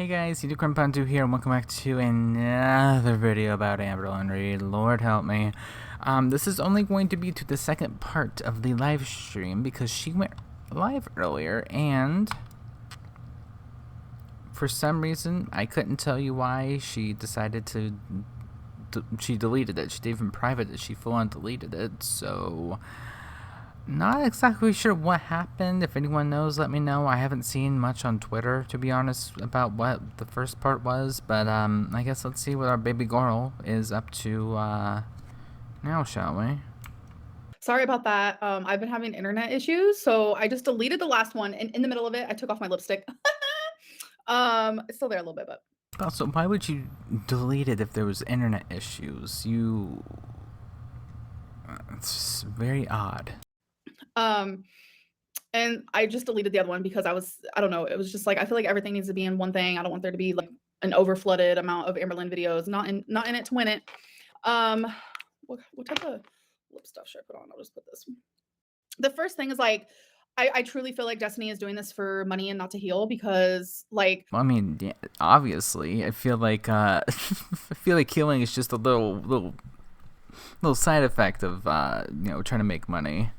Hey guys, Unicorn here, and welcome back to another video about amberlynn Reid. Lord help me. This is only going to be to the second part of the live stream because she went live earlier, and for some reason, I couldn't tell you why, she decided to, she deleted it. She didn't even private it, she full on deleted it, so not exactly sure what happened. If anyone knows, let me know. I haven't seen much on Twitter, to be honest, about what the first part was, but I guess let's see what our baby GORL is up to now, shall we? Sorry about that. I've been having internet issues, so I just deleted the last one, and in the middle of it, I took off my lipstick. It's still there a little bit, but Also, why would you delete it if there was internet issues? It's very odd. and I just deleted the other one because I don't know, it was just like, I feel like everything needs to be in one thing. I don't want there to be like an overflooded amount of amberlynn videos, not in it to win it. What type of lip stuff should I put on? I'll just put this. The first thing is like, I truly feel like Destiny is doing this for money and not to heal, because like, Well, I mean, yeah, obviously, I feel like I feel like healing is just a little side effect of trying to make money.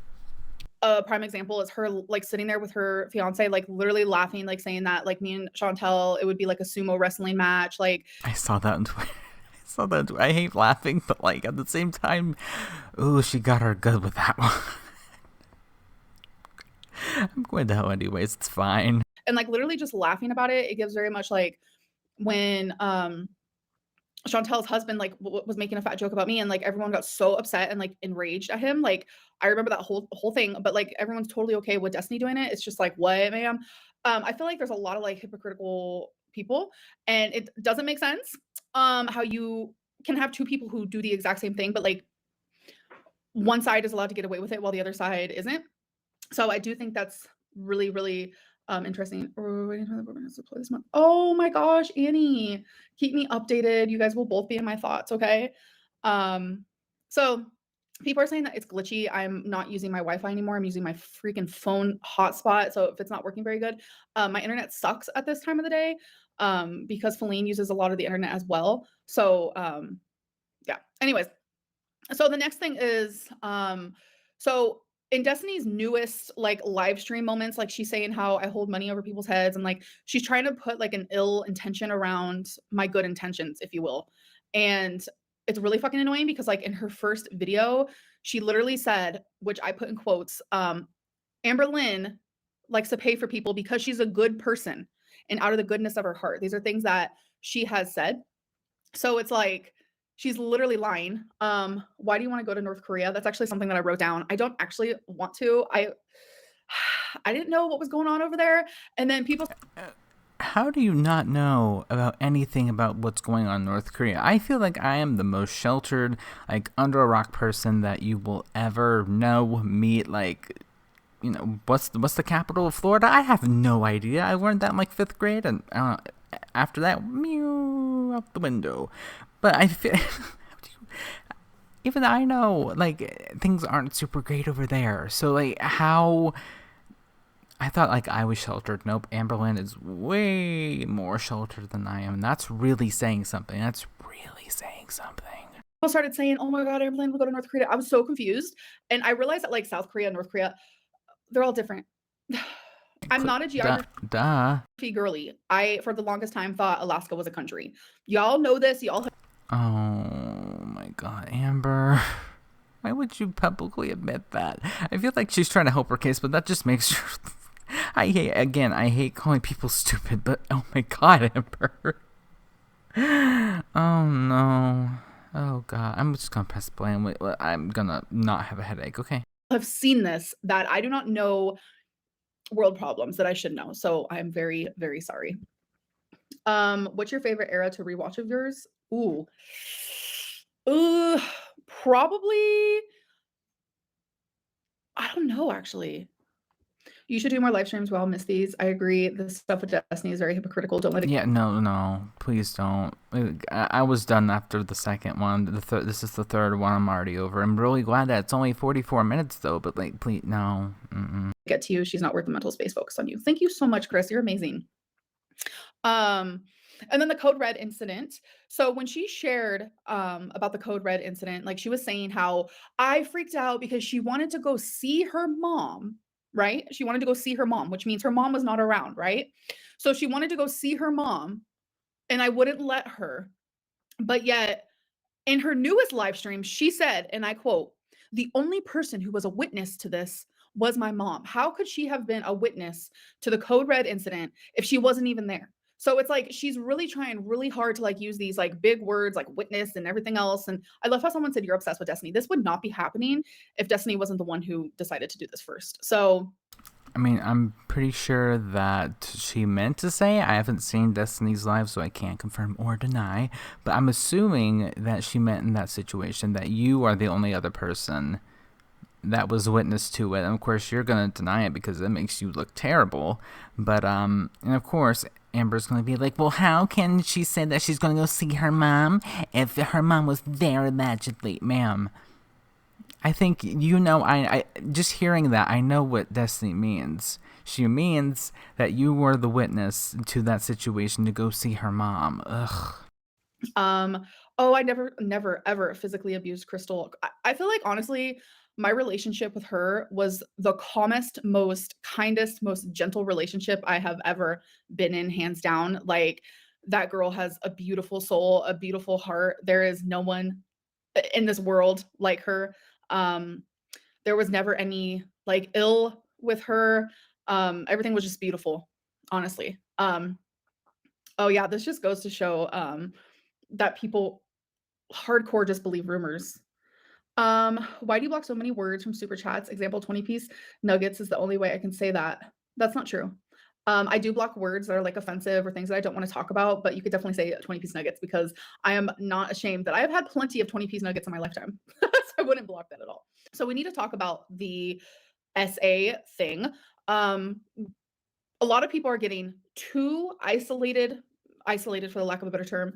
a prime example is her like sitting there with her fiance, like literally laughing, like saying that like me and Chantel, it would be like a sumo wrestling match. Like, I saw that on Twitter. I saw that. I hate laughing, but like at the same time, ooh, she got her good with that one. I'm going to hell anyways. It's fine. and like literally just laughing about it, it gives very much like when Chantel's husband like was making a fat joke about me, and like everyone got so upset and like enraged at him. Like, I remember that whole thing, but like everyone's totally okay with Destiny doing it. It's just like, what, ma'am? I feel like there's a lot of like hypocritical people, and it doesn't make sense how you can have two people who do the exact same thing, but like one side is allowed to get away with it while the other side isn't. So I do think that's really, really interesting. We're waiting for the performance to play this month. Oh my gosh, Annie, keep me updated. You guys will both be in my thoughts, okay? So people are saying that it's glitchy. I'm not using my Wi-Fi anymore. I'm using my freaking phone hotspot. So if it's not working very good, my internet sucks at this time of the day because Feline uses a lot of the internet as well. So yeah. Anyways, so the next thing is so in Destiny's newest like live stream moments, like she's saying how I hold money over people's heads, and like she's trying to put like an ill intention around my good intentions, if you will. And it's really fucking annoying because like in her first video, she literally said, which I put in quotes, amberlynn likes to pay for people because she's a good person and out of the goodness of her heart. These are things that she has said. So it's like she's literally lying. Why do you want to go to North Korea? That's actually something that I wrote down. I don't actually want to. I didn't know what was going on over there. And then people How do you not know about anything about what's going on in North Korea? I feel like I am the most sheltered, like under a rock person that you will ever know, meet. Like, what's the capital of Florida? I have no idea. I learned that in like 5th grade, and after that, meow, out the window. But I feel even I know like things aren't super great over there. So like how I thought like I was sheltered. Nope, amberlynn is way more sheltered than I am. And that's really saying something. started saying, "Oh my God, amberlynn will go to North Korea." I was so confused, and I realized that like South Korea, North Korea, they're all different. I'm not a Duh. geography girly. I for the longest time thought Alaska was a country. Y'all know this. Y'all. Oh my God, Amber. Why would you publicly admit that? I feel like she's trying to help her case, but that just makes her. I hate calling people stupid, but oh my God, Amber. Oh no. Oh God. I'm just gonna press play. I'm gonna not have a headache, okay? Have seen this, that I do not know world problems that I should know. So I'm very, very sorry. What's your favorite era to rewatch of yours? Ooh. Probably, I don't know actually. You should do more live streams. Well, I'll miss these. I agree. The stuff with Destiny is very hypocritical. Don't let it. Yeah, no, please don't. I was done after the second one. This is the third one. I'm already over. I'm really glad that it's only 44 minutes though. But like, please, no. Get to you. She's not worth the mental space focused on you. Thank you so much, Chris. You're amazing. Um, and then the Code Red incident. So when she shared about the Code Red incident, like she was saying how I freaked out because she wanted to go see her mom, right? She wanted to go see her mom, which means her mom was not around, right? So she wanted to go see her mom and I wouldn't let her. But yet in her newest live stream, she said, and I quote, "The only person who was a witness to this was my mom. How could she have been a witness to the Code Red incident if she wasn't even there?" So it's like she's really trying really hard to like use these like big words like witness and everything else. And I love how someone said you're obsessed with Destiny. This would not be happening if Destiny wasn't the one who decided to do this first. So I mean, I'm pretty sure that she meant to say, I haven't seen Destiny's Live, so I can't confirm or deny, but I'm assuming that she meant in that situation that you are the only other person that was witness to it. And of course, you're going to deny it because it makes you look terrible. But, and of course, Amber's going to be like, well, how can she say that she's going to go see her mom if her mom was there allegedly? Ma'am, I think I just hearing that, I know what Destiny means. She means that you were the witness to that situation to go see her mom. Ugh. Um, oh, I never, ever physically abused Crystal. I feel like honestly, my relationship with her was the calmest, most kindest, most gentle relationship I have ever been in, hands down. Like that girl has a beautiful soul, a beautiful heart. There is no one in this world like her. Um, there was never any like ill with her. Everything was just beautiful, honestly. Oh yeah, this just goes to show that people hardcore just believe rumors. Why do you block so many words from super chats? Example, 20-piece nuggets is the only way I can say that. That's not true. I do block words that are like offensive or things that I don't want to talk about, but you could definitely say 20-piece nuggets because I am not ashamed that I have had plenty of 20-piece nuggets in my lifetime. So I wouldn't block that at all. So we need to talk about the SA thing. Um, a lot of people are getting too isolated for the lack of a better term,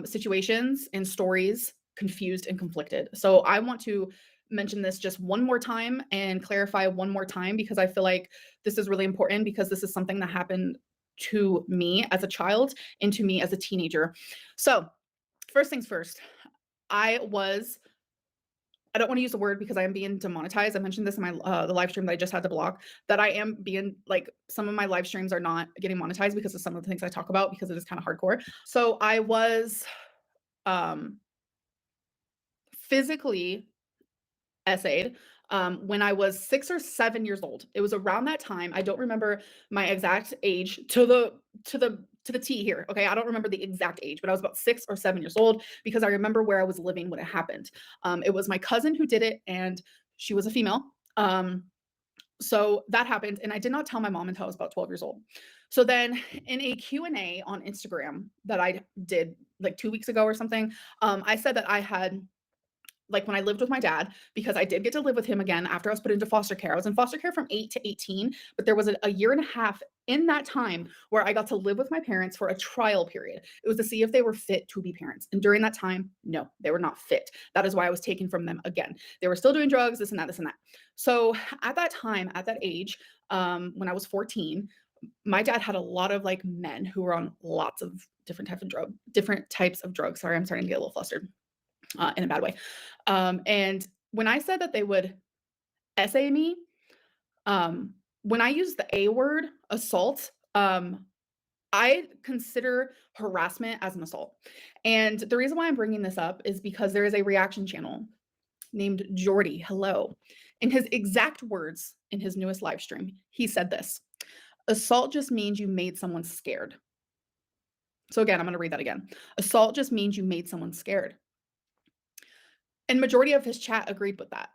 situations and stories confused and conflicted. So I want to mention this just one more time and clarify one more time because I feel like this is really important because this is something that happened to me as a child and to me as a teenager. So, first things first, I was I don't want to use the word because I am being demonetized. I mentioned this in my the live stream that I just had to block. That I am being like some of my live streams are not getting monetized because of some of the things I talk about because it is kind of hardcore. So I was um, physically essayed when I was 6 or 7 years old. It was around that time. I don't remember my exact age to the T here. Okay, I don't remember the exact age, but I was about 6 or 7 years old because I remember where I was living when it happened. It was my cousin who did it, and she was a female. So that happened, and I did not tell my mom until I was about 12 years old. So then in a Q&A on Instagram that I did like 2 weeks ago or something, I said that I had like when I lived with my dad, because I did get to live with him again after I was put into foster care. I was in foster care from 8 to 18, but there was a year and a half in that time where I got to live with my parents for a trial period. It was to see if they were fit to be parents. And during that time, no, they were not fit. That is why I was taken from them again. They were still doing drugs, this and that, this and that. So at that time, at that age, when I was 14, my dad had a lot of like men who were on lots of different types of drugs. Sorry, I'm starting to get a little flustered in a bad way. And when I said that they would essay me, when I use the A word, assault, I consider harassment as an assault. And the reason why I'm bringing this up is because there is a reaction channel named Jordy. Hello. In his exact words in his newest live stream, he said this: assault just means you made someone scared. So again, I'm going to read that again. Assault just means you made someone scared. And majority of his chat agreed with that.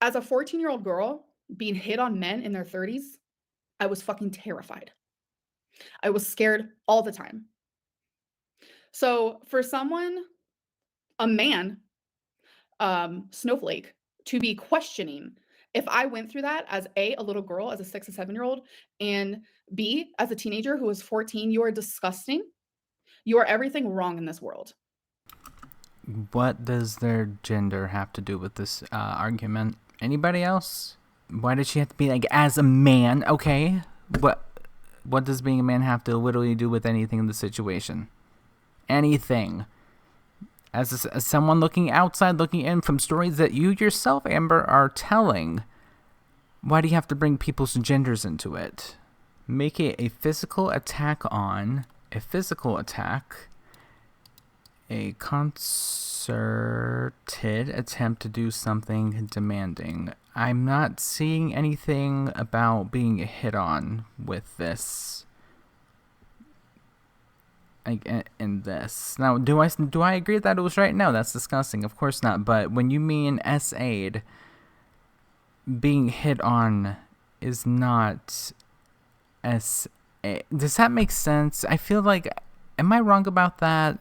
As a 14-year-old girl being hit on men in their 30s, I was fucking terrified. I was scared all the time. So for someone, a man, snowflake, to be questioning if I went through that as a little girl, as a 6 or 7-year-old, and B, as a teenager who was 14, you are disgusting. You are everything wrong in this world. What does their gender have to do with this argument? Anybody else? Why did she have to be like, as a man? Okay. What? What does being a man have to literally do with anything in the situation? Anything. As someone looking outside, looking in from stories that you yourself, Amber, are telling, why do you have to bring people's genders into it? Make it a physical attack, a concerted attempt to do something demanding. I'm not seeing anything about being hit on with this. In this. Now, do I agree that it was right? No, that's disgusting. Of course not. But when you mean SA'd, being hit on is not SA. Does that make sense? I feel like, am I wrong about that?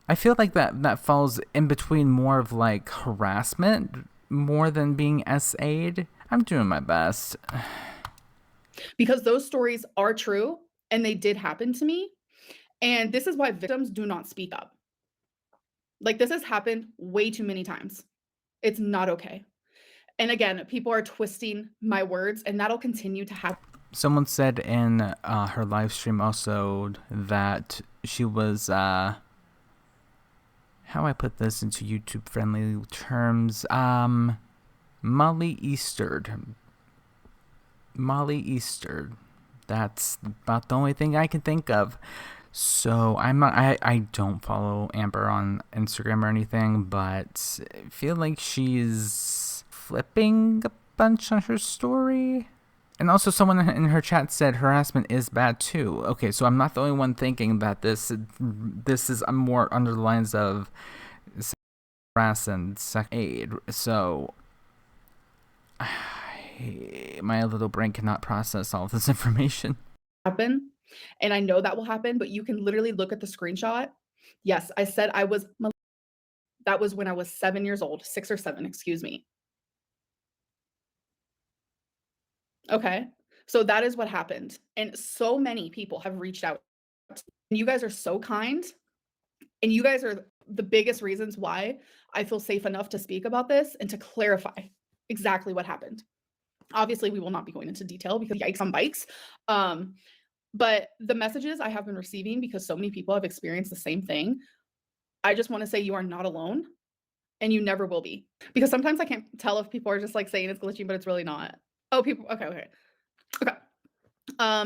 I feel like that falls in between more of like harassment more than being SA'd. I'm doing my best. Because those stories are true and they did happen to me. And this is why victims do not speak up. Like, this has happened way too many times. It's not okay. And again, people are twisting my words, and that'll continue to happen. Someone said in her live stream also that she was, how I put this into YouTube friendly terms, Molly Eastered. That's about the only thing I can think of. So I don't follow Amber on Instagram or anything, but I feel like she's flipping a bunch on her story. And also someone in her chat said harassment is bad too. Okay, so I'm not the only one thinking that this is more under the lines of harass and sex aid. So my little brain cannot process all of this information. Happen. And I know that will happen, but you can literally look at the screenshot. Yes, I said that was when I was 7 years old, 6 or 7, excuse me. Okay. So that is what happened. And so many people have reached out. You guys are so kind. And you guys are the biggest reasons why I feel safe enough to speak about this and to clarify exactly what happened. Obviously, we will not be going into detail because yikes on bikes. But the messages I have been receiving, because so many people have experienced the same thing, I just want to say you are not alone and you never will be. Because sometimes I can't tell if people are just like saying it's glitching, but it's really not. Oh, people. Okay.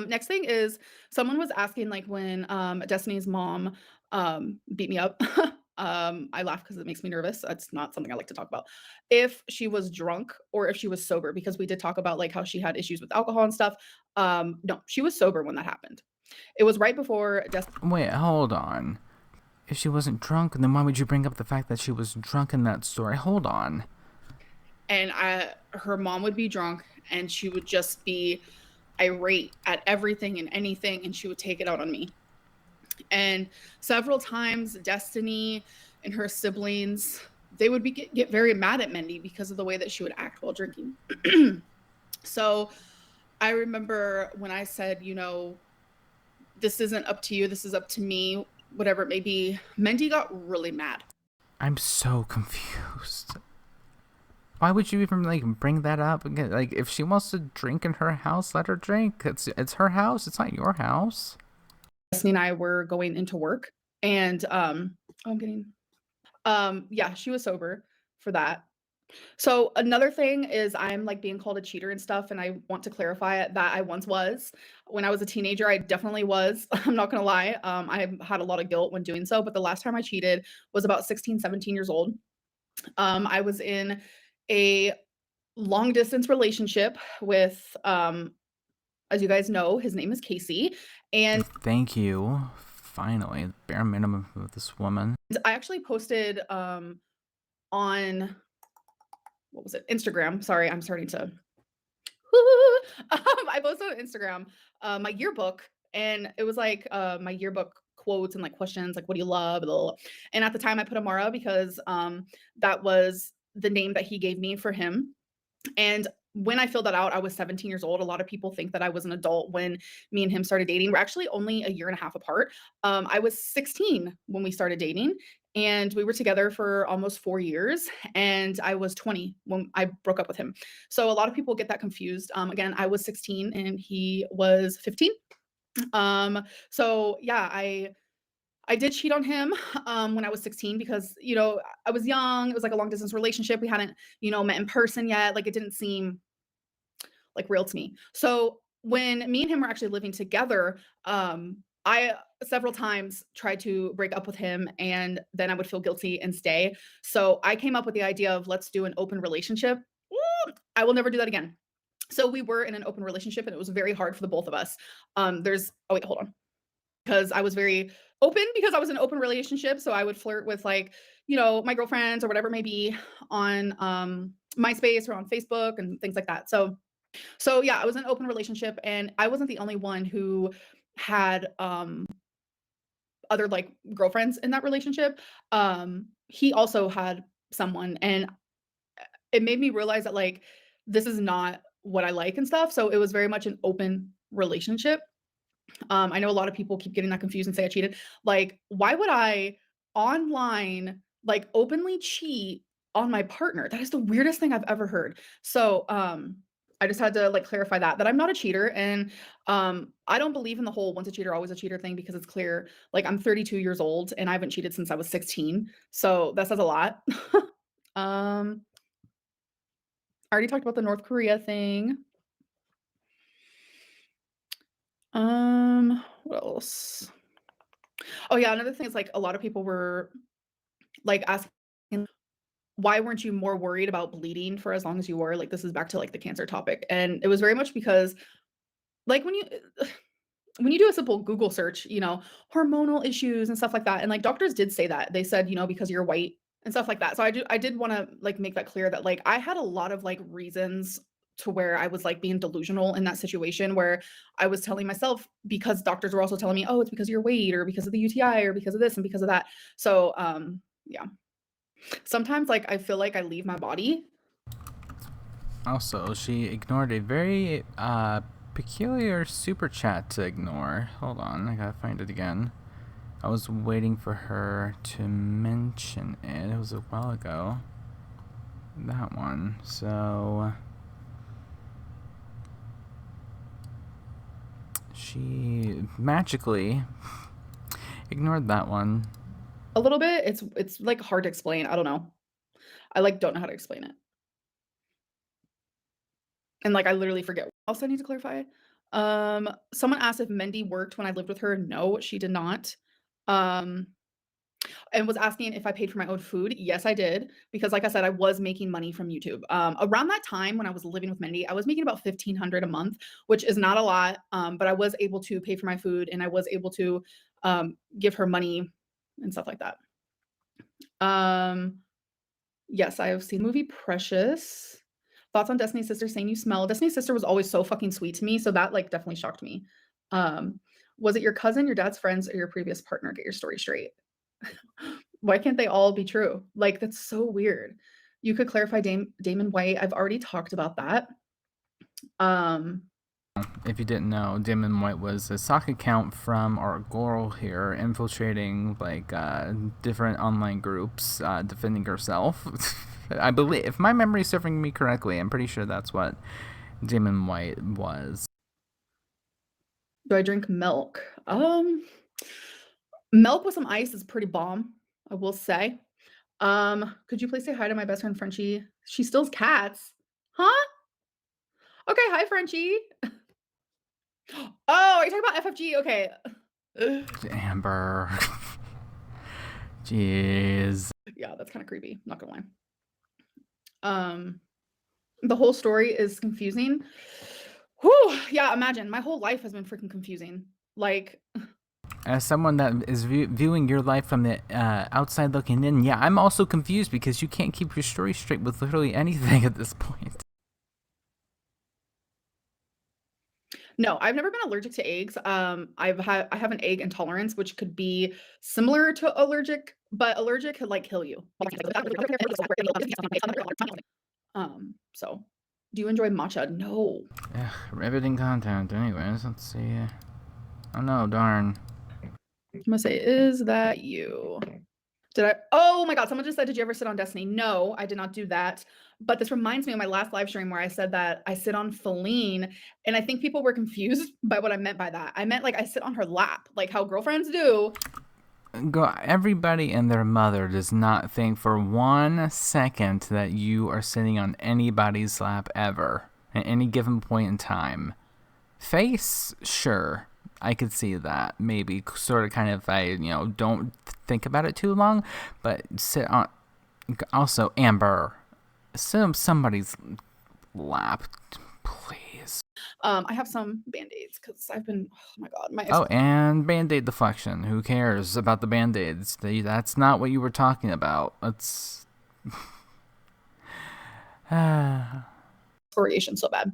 Next thing is someone was asking, like, when Destiny's mom beat me up. I laugh because it makes me nervous. That's not something I like to talk about. If she was drunk or if she was sober, because we did talk about like how she had issues with alcohol and stuff. No, she was sober when that happened. It was right before Wait, hold on. If she wasn't drunk, then why would you bring up the fact that she was drunk in that story? Hold on. And her mom would be drunk and she would just be irate at everything and anything, and she would take it out on me. And several times Destiny and her siblings, they would get very mad at Mindy because of the way that she would act while drinking. So I remember when I said, you know, this isn't up to you, this is up to me, whatever it may be, Mindy got really mad. I'm so confused. Why would you even like bring that up? Like, if she wants to drink in her house, let her drink. It's her house. It's not your house. Destiny and I were going into work, and yeah, she was sober for that. So another thing is I'm like being called a cheater and stuff, and I want to clarify it that I once was. When I was a teenager, I definitely was. I'm not gonna lie. I had a lot of guilt when doing so, but the last time I cheated was about 16, 17 years old. I was in a long distance relationship with, as you guys know, his name is Casey. And thank you. Finally, bare minimum of this woman. I actually posted on what was it? Instagram. Sorry, I'm starting to. I posted on Instagram my yearbook, and it was like my yearbook quotes and like questions, like what do you love? Blah, blah, blah. And at the time, I put Amara because that was the name that he gave me for him. And when I filled that out, I was 17 years old. A lot of people think that I was an adult when me and him started dating. We're actually only a year and a half apart. I was 16 when we started dating, and we were together for almost 4 years. And I was 20 when I broke up with him. So a lot of people get that confused. Again, I was 16 and he was 15. So yeah, I did cheat on him when I was 16 because, I was young. It was like a long distance relationship. We hadn't, met in person yet. Like it didn't seem like real to me. So when me and him were actually living together, I several times tried to break up with him and then I would feel guilty and stay. So I came up with the idea of let's do an open relationship. I will never do that again. So we were in an open relationship and it was very hard for the both of us. Oh wait, hold on. Because I was very open because I was in an open relationship. So I would flirt with like, my girlfriends or whatever it may be on MySpace or on Facebook and things like that. So yeah, I was in an open relationship and I wasn't the only one who had other like girlfriends in that relationship. He also had someone and it made me realize that like this is not what I like and stuff. So it was very much an open relationship. I know a lot of people keep getting that confused and say I cheated. Like, why would I online like openly cheat on my partner? That is the weirdest thing I've ever heard. So, I just had to like clarify that I'm not a cheater and I don't believe in the whole once a cheater always a cheater thing because it's clear like I'm 32 years old and I haven't cheated since I was 16. So, that says a lot. um I already talked about the North Korea thing. What else? Oh yeah, another thing is like a lot of people were like asking, "Why weren't you more worried about bleeding for as long as you were?" Like, this is back to, like, the cancer topic, and it was very much because, like, when you do a simple Google search, hormonal issues and stuff like that, and, like, doctors did say that. They said, "Because you're white," and stuff like that. So I did wanna, like, make that clear that, like, I had a lot of, like, reasons to where I was, like, being delusional in that situation where I was telling myself because doctors were also telling me, "Oh, it's because of your weight or because of the UTI or because of this and because of that." So, yeah. Sometimes, like, I feel like I leave my body. Also, she ignored a very peculiar super chat to ignore. Hold on, I gotta find it again. I was waiting for her to mention it. It was a while ago. That one. So she magically ignored that one. A little bit, it's, like, hard to explain, I don't know. I, like, don't know how to explain it. And, like, I literally forget what else I need to clarify. Someone asked if Mendy worked when I lived with her. No, she did not. Um, and was asking if I paid for my own food. Yes, I did, because like I said, I was making money from YouTube. Around that time when I was living with Mendy, I was making about 1,500 a month, which is not a lot, but I was able to pay for my food and I was able to, give her money and stuff like that. Um Yes, I have seen the movie Precious. Thoughts on Destiny's Sister saying "You smell." Destiny's Sister was always so fucking sweet to me, so that, like, definitely shocked me. Um, was it your cousin, your dad's friends, or your previous partner? Get your story straight. Why can't they all be true? Like, that's so weird. You could clarify Damon White. I've already talked about that. Um, If you didn't know, Damon White was a sock account from our GORL here, infiltrating like different online groups, defending herself. I believe, if my memory is serving me correctly, I'm pretty sure that's what Damon White was. do I drink milk? Milk with some ice is pretty bomb, I will say. Could you please say hi to my best friend Frenchie? She steals cats. Huh? Okay, hi Frenchie. Oh, are you talking about FFG? Okay. Amber. Jeez. Yeah, that's kind of creepy, not gonna lie. Um, the whole story is confusing. Whew, yeah, imagine my whole life has been freaking confusing. Like, As someone that is viewing your life from the outside looking in, yeah, I'm also confused because you can't keep your story straight with literally anything at this point. no, I've never been allergic to eggs. I have an egg intolerance, which could be similar to allergic, but allergic could like kill you. So do you enjoy matcha? No. Ugh, riveting content. Anyways, let's see. Oh no, darn. I'm gonna say, is that you? Did I? Oh my god, someone just said, "Did you ever sit on Destiny?" No, I did not do that. But this reminds me of my last live stream where I said that I sit on Feline, and I think people were confused by what I meant by that. I meant like I sit on her lap, like how girlfriends do. Everybody and their mother does not think for 1 second that you are sitting on anybody's lap ever at any given point in time. Face, sure, I could see that. Maybe sort of kind of if I, don't think about it too long, but sit on. Also, Amber, sit on somebody's lap, please. I have some band-aids because I've been, oh my god, my Oh, and Band-Aid deflection. Who cares about the Band-Aids? That's not what you were talking about. Let's. excoriation so bad.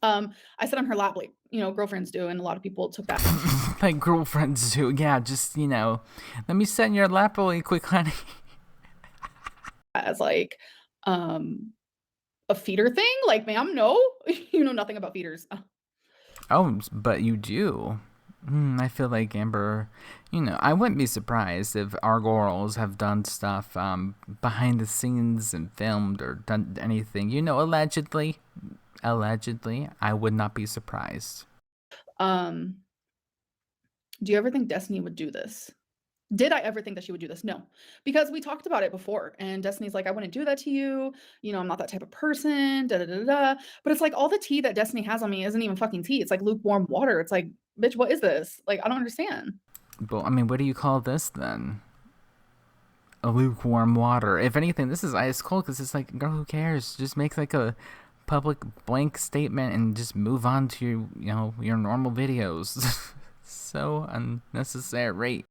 I sit on her lap like, girlfriends do, and a lot of people took that Like girlfriends do. Yeah, just, let me sit in your lap really quick, honey. as like, a feeder thing. Like, ma'am, no, you know nothing about feeders. Oh, but you do. I feel like Amber, I wouldn't be surprised if our GORLs have done stuff behind the scenes and filmed or done anything, allegedly. Allegedly, I would not be surprised. Do you ever think Destiny would do this? Did I ever think that she would do this? No, because we talked about it before, and Destiny's like, "I wouldn't do that to you. I'm not that type of person." Da da da da. But it's like all the tea that Destiny has on me isn't even fucking tea. It's like lukewarm water. It's like, bitch, what is this? Like, I don't understand. But I mean, what do you call this then? A lukewarm water. If anything, this is ice cold because it's like, girl, who cares? Just make like a public blank statement and just move on to your normal videos. So unnecessary.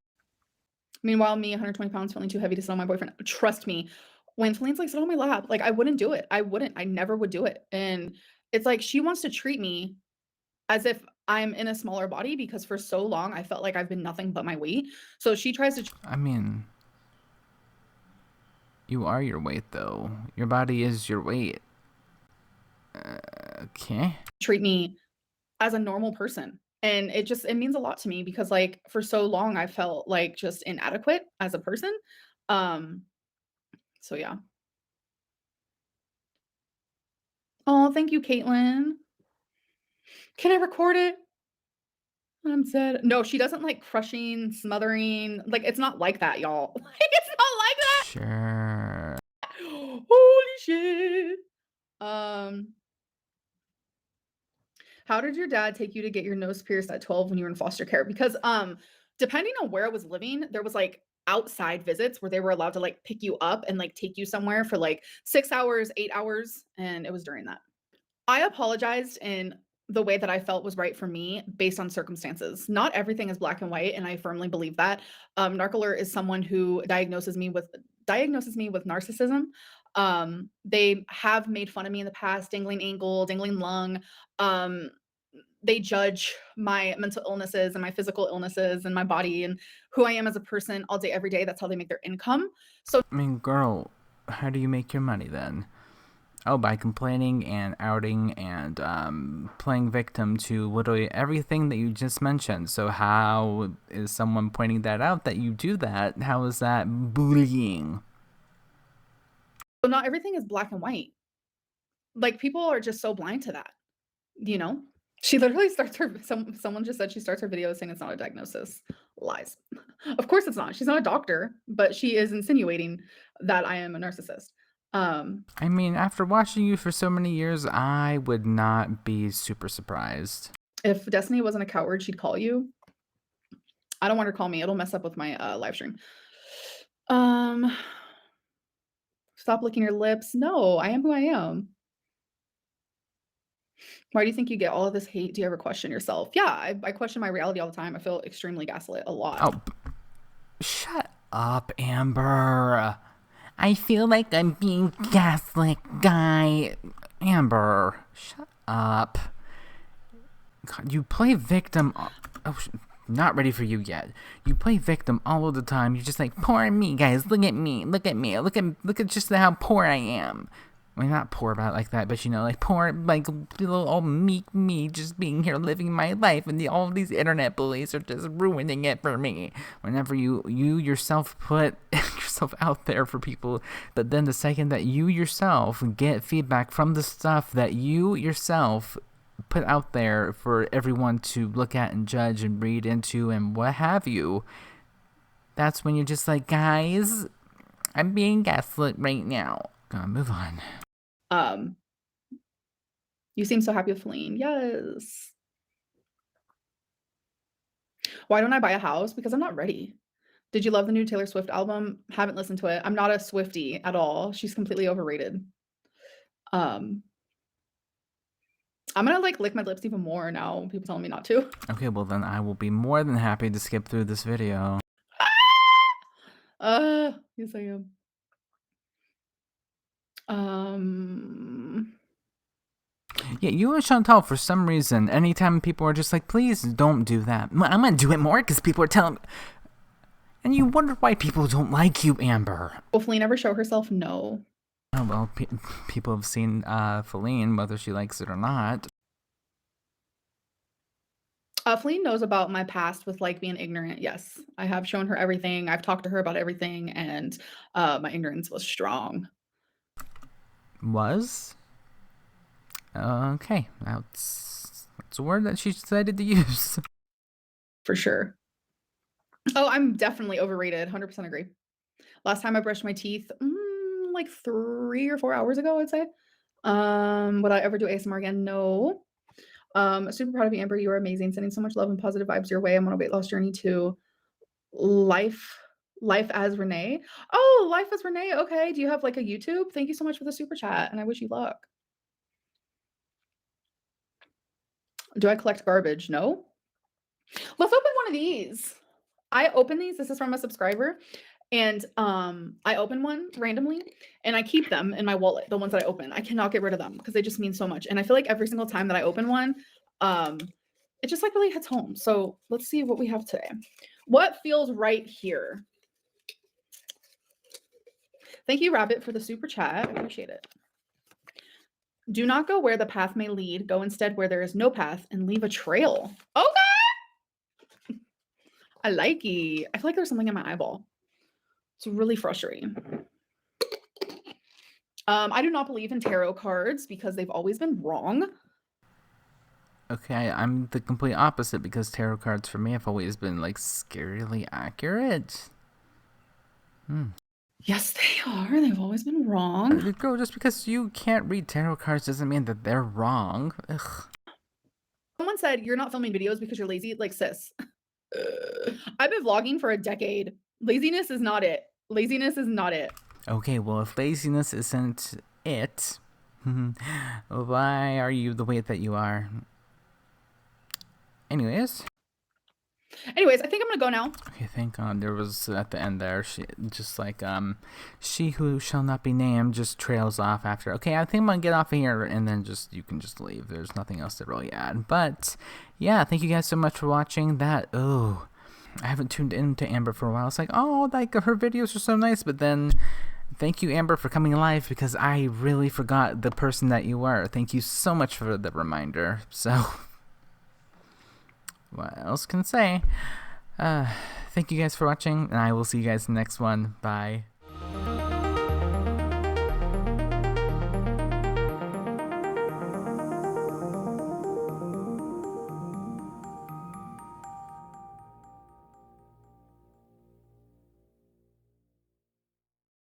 Meanwhile, me, 120 pounds, feeling too heavy to sit on my boyfriend. Trust me, when Feline's like, sit on my lap, like I wouldn't do it. I wouldn't. I never would do it. And it's like she wants to treat me as if I'm in a smaller body because for so long I felt like I've been nothing but my weight. So she tries to I mean, you are your weight though. Your body is your weight. Okay. treat me as a normal person. And it means a lot to me because like for so long I felt like just inadequate as a person. Um so yeah. Oh, thank you, Caitlin. Can I record it? I'm sad. No, she doesn't like crushing, smothering. Like it's not like that, y'all. Like it's not like that. Sure. Holy shit. Um, how did your dad take you to get your nose pierced at 12 when you were in foster care? Because depending on where I was living, there was like outside visits where they were allowed to like pick you up and like take you somewhere for like 6 hours, 8 hours, and it was during that. I apologized in the way that I felt was right for me based on circumstances. Not everything is black and white, and I firmly believe that. Narcoler is someone who diagnoses me with narcissism. They have made fun of me in the past, dangling ankle, dangling lung. Um, they judge my mental illnesses and my physical illnesses and my body and who I am as a person all day, every day. That's how they make their income. So I mean, girl, how do you make your money then? Oh, by complaining and outing and playing victim to literally everything that you just mentioned. So how is someone pointing that out that you do that? How is that bullying? not everything is black and white. Like people are just so blind to that, you know? She literally starts her someone just said she starts her video saying it's not a diagnosis. Lies. Of course it's not. She's not a doctor, but she is insinuating that I am a narcissist. I mean, after watching you for so many years, I would not be super surprised. If Destiny wasn't a coward, she'd call you. I don't want her to call me. It'll mess up with my live stream. Stop licking your lips. No, I am who I am. Why do you think you get all of this hate? Do you ever question yourself? Yeah, I question my reality all the time. I feel extremely gaslit a lot. Oh, shut up, Amber. I feel like I'm being gaslit, guy. Amber, shut up. God, you play victim. Oh, not ready for you yet. You play victim all of the time. You're just like, poor me, guys. Look at me. Look at me. Look at just how poor I am. I mean, not poor about it like that, but like poor, like little old meek me just being here living my life, and all of these internet bullies are just ruining it for me. Whenever you yourself put yourself yourself out there for people, but then the second that you yourself get feedback from the stuff that you yourself put out there for everyone to look at and judge and read into and what have you, that's when you're just like, guys, I'm being gaslit right now. Gonna move on. You seem so happy with Feline. Yes. Why don't I buy a house? Because I'm not ready. Did you love the new Taylor Swift album? Haven't listened to it. I'm not a Swiftie at all. She's completely overrated. I'm gonna like lick my lips even more now. People telling me not to. Okay, well then I will be more than happy to skip through this video. Yes I am. Yeah, you and Chantal, for some reason, anytime people are just like, please don't do that. I'm gonna do it more because people are telling me. And you wonder why people don't like you, Amber. Will Feline ever show herself? No. Oh, well, people have seen Feline, whether she likes it or not. Feline knows about my past with like being ignorant. Yes, I have shown her everything. I've talked to her about everything, and my ignorance was strong. Was? Okay, that's a word that she decided to use. For sure. Oh, I'm definitely overrated. 100% agree. Last time I brushed my teeth, like 3 or 4 hours ago, I'd say. Would I ever do ASMR again? No. Super proud of you, Amber. You are amazing. Sending so much love and positive vibes your way. I'm on a weight loss journey too. Life as Renee. Oh, Life as Renee. Okay. Do you have like a YouTube? Thank you so much for the super chat, and I wish you luck. Do I collect garbage? No. Let's open one of these. I open these. This is from a subscriber. And I open one randomly and I keep them in my wallet, the ones that I open. I cannot get rid of them because they just mean so much. And I feel like every single time that I open one, it just like really hits home. So let's see what we have today. What feels right here? Thank you, Rabbit, for the super chat. I appreciate it. Do not go where the path may lead. Go instead where there is no path and leave a trail. Okay. I like it. I feel like there's something in my eyeball. It's really frustrating. I do not believe in tarot cards because they've always been wrong. Okay, I'm the complete opposite because tarot cards for me have always been like scarily accurate. Yes, they are. They've always been wrong. Girl, just because you can't read tarot cards doesn't mean that they're wrong. Ugh. Someone said you're not filming videos because you're lazy. Like, sis, I've been vlogging for a decade. Laziness is not it. Laziness is not it. Okay, well, if laziness isn't it, why are you the way that you are? Anyways, I think I'm gonna go now. Okay, thank God. There was at the end there, she just like she who shall not be named just trails off after. Okay, I think I'm gonna get off of here and then you can just leave. There's nothing else to really add. But yeah, thank you guys so much for watching that. Oh, I haven't tuned into Amber for a while. It's like, oh, like her videos are so nice, but then thank you, Amber, for coming live because I really forgot the person that you were. Thank you so much for the reminder. So what else can I say? Thank you guys for watching, and I will see you guys in the next one. Bye.